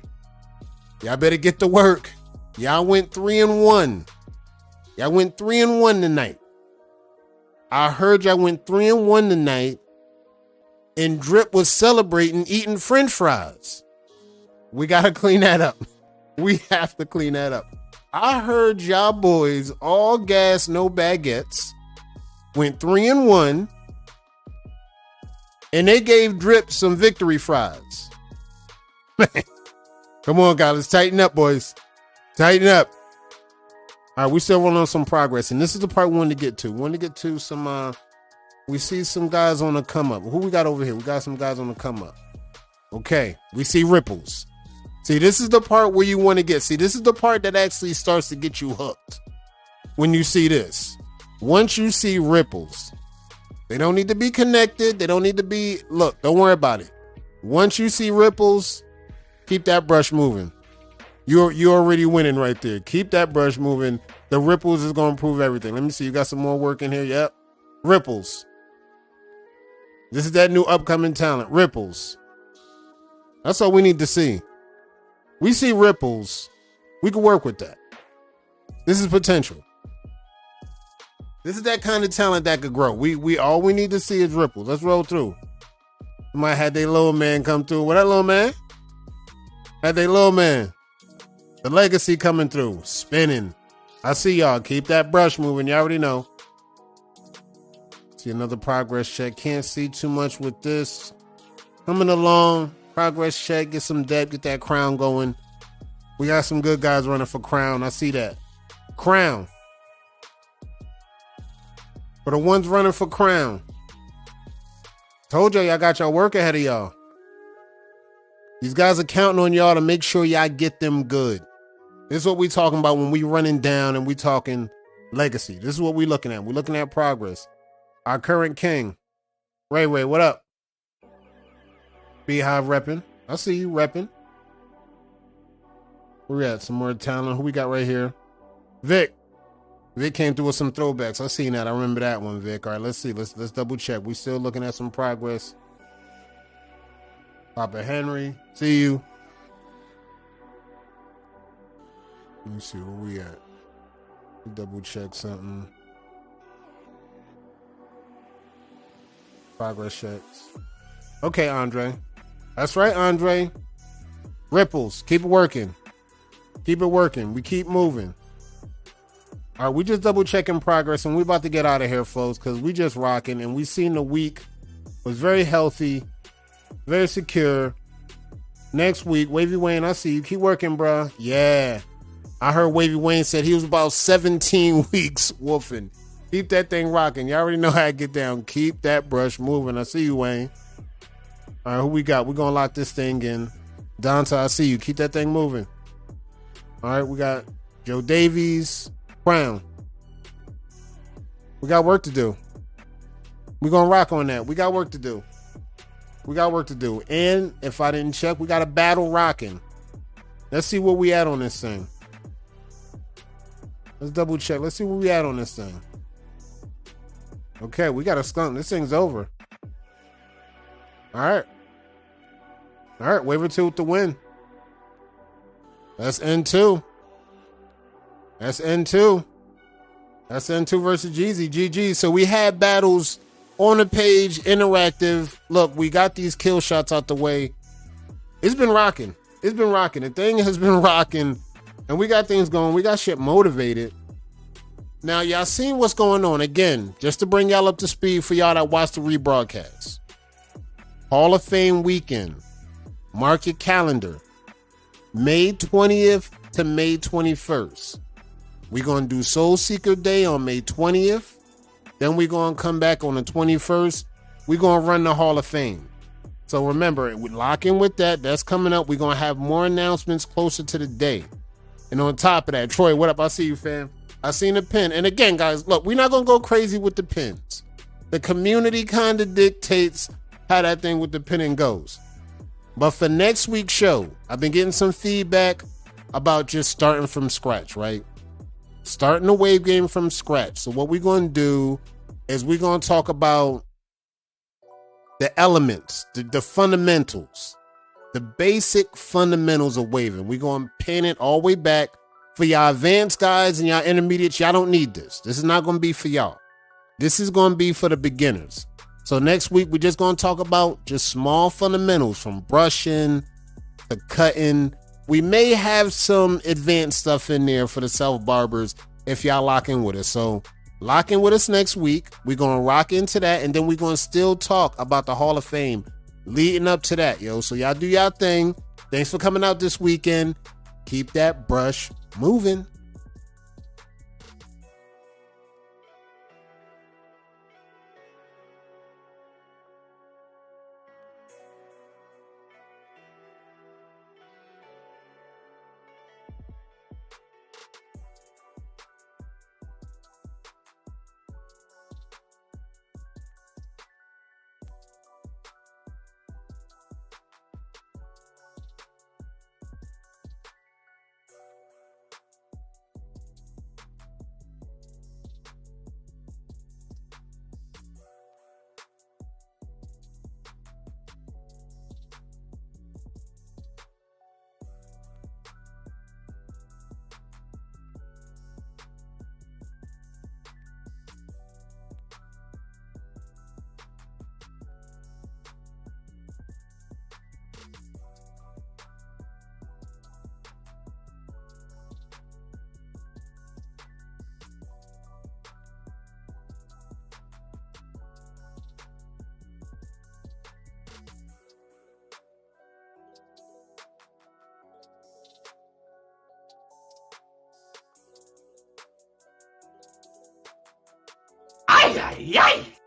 A: y'all better get to work. Y'all went 3-1. Y'all went 3-1 tonight. I heard y'all went 3-1 tonight, and Drip was celebrating eating French fries. We got to clean that up. We have to clean that up. I heard y'all boys, all gas, no baguettes, went 3-1, and they gave Drip some victory fries. Come on, guys. Let's tighten up, boys. Tighten up. All right, we still running on some progress, and this is the part we wanted to get to. We want to get to some, we see some guys on the come up. Who we got over here? We got some guys on the come up. Okay, we see ripples. See, this is the part where you want to get. See, this is the part that actually starts to get you hooked when you see this. Once you see ripples, they don't need to be connected. They don't need to be, look, don't worry about it. Once you see ripples, keep that brush moving. You're already winning right there. Keep that brush moving. The ripples is going to improve everything. Let me see. You got some more work in here. Yep. Ripples. This is that new upcoming talent. Ripples. That's all we need to see. We see ripples. We can work with that. This is potential. This is that kind of talent that could grow. We all we need to see is ripples. Let's roll through. Somebody had their little man come through. What that little man? Had their little man. The legacy coming through. Spinning. I see y'all. Keep that brush moving. You already know. See another progress check. Can't see too much with this. Coming along. Progress check. Get some depth. Get that crown going. We got some good guys running for crown. I see that. Crown. For the ones running for crown. Told y'all got y'all work ahead of y'all. These guys are counting on y'all to make sure y'all get them good. This is what we talking about when we running down and we talking legacy. This is what we looking at. We're looking at progress. Our current king. Ray, what up? Beehive repping. I see you repping. Where we at? Some more talent. Who we got right here? Vic. Vic came through with some throwbacks. I seen that. I remember that one, Vic. All right, let's see. Let's double check. We still looking at some progress. Papa Henry. See you. Let me see where we at. Double check something. Progress checks. Okay, Andre. That's right, Andre. Ripples. Keep it working. Keep it working. We keep moving. All right, we just double checking progress, and we about to get out of here, folks, because we just rocking, and we seen the week was very healthy, very secure. Next week, Wavy Wayne, I see you. Keep working, bro. Yeah. I heard Wavy Wayne said he was about 17 weeks woofing. Keep that thing rocking. You already know how to get down. Keep that brush moving. I see you, Wayne. All right, who we got? We're going to lock this thing in. Dante, I see you. Keep that thing moving. All right, we got Joe Davies, Brown. We got work to do. We're going to rock on that. We got work to do. We got work to do. And if I didn't check, we got a battle rocking. Let's see where we at on this thing. Let's double check. Let's see where we at on this thing. Okay, we got a skunk. This thing's over. All right. All right, Waver 2 with the win. That's N2. That's N2. That's N2 versus Jeezy. GG. So we had battles on the page, interactive. Look, we got these kill shots out the way. It's been rocking. It's been rocking. The thing has been rocking. And we got things going. We got shit motivated. Now, y'all seen what's going on. Again, just to bring y'all up to speed for y'all that watch the rebroadcast. Hall of Fame weekend. Mark your calendar. May 20th to May 21st. We're going to do Soul Seeker Day on May 20th. Then we're going to come back on the 21st. We're going to run the Hall of Fame. So remember, we lock in with that. That's coming up. We're going to have more announcements closer to the day. And on top of that, Troy, what up? I see you, fam. I seen the pin. And again, guys, look, we're not going to go crazy with the pins. The community kind of dictates how that thing with the pinning goes. But for next week's show, I've been getting some feedback about just starting from scratch, right? Starting the wave game from scratch. So what we're going to do is we're going to talk about the elements, the fundamentals, the basic fundamentals of waving. We're going to pin it all the way back. For y'all advanced guys and y'all intermediates, y'all don't need this. This is not going to be for y'all. This is going to be for the beginners. So next week, we're just going to talk about just small fundamentals from brushing to cutting. We may have some advanced stuff in there for the self-barbers if y'all lock in with us. So lock in with us next week. We're going to rock into that, and then we're going to still talk about the Hall of Fame leading up to that, yo. So y'all do y'all thing. Thanks for coming out this weekend. Keep that brush moving.
B: Ay, ay, ay!